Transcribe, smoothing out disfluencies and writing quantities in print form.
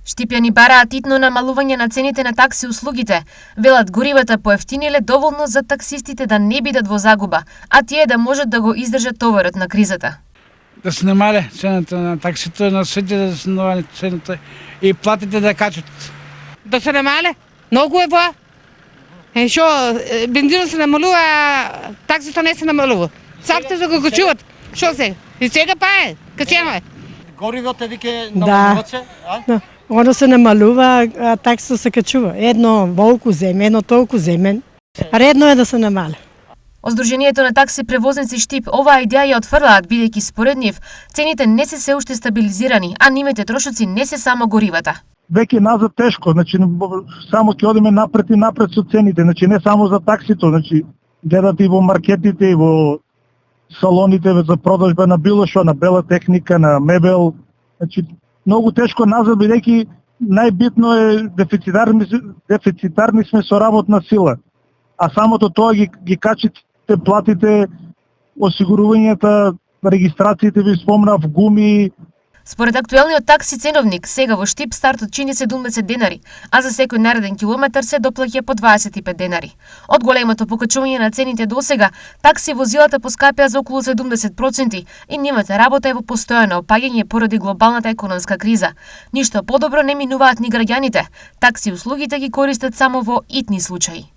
Штипјани бараат итно намалување на цените на такси услугите. Велат горивата поевтиниле доволно за таксистите да не бидат во загуба, а тие да можат да го издржат товарот на кризата. Да се намале цената на таксите, на сите да се намале цената и платите да качат. Да се намале? Многу е во. Шо, бензинот се намалува, таксито не се намалува. Сакате да го качуват. Шо се? И сега па е, качено е. Горивото вике намалуват се, а? Оно се намалува, а таксито се качува. Едно волку земе, едно толку земен. Редно е да се намале. Од Сдруженијето на такси превозници Штип оваа идеја ја отфрлаат бидејќи според нив цените не се уште стабилизирани, а нивните трошоци не се само горивата. Веќе назад тешко, значи само ќе одиме напред и напред со цените, значи не само за таксито, значи гледате и во маркетите и во салоните за продажба на било што, на бела техника, на мебел, значи многу тешко назад бидејќи најбитно е дефицитарни сме со работна сила. А самото тоа ги качите платите, осигурувањата, регистрациите ви спомнав, гуми. Според актуелниот такси ценовник, сега во Штип стартот чини 70 денари, а за секој нареден километар се доплаќа по 25 денари. Од големото покачување на цените досега, такси возилата поскапеа за околу 70% и нивната работа е во постојано опаѓање поради глобалната економска криза. Ништо подобро не минуваат ни граѓаните. Такси услугите ги користат само во итни случаи.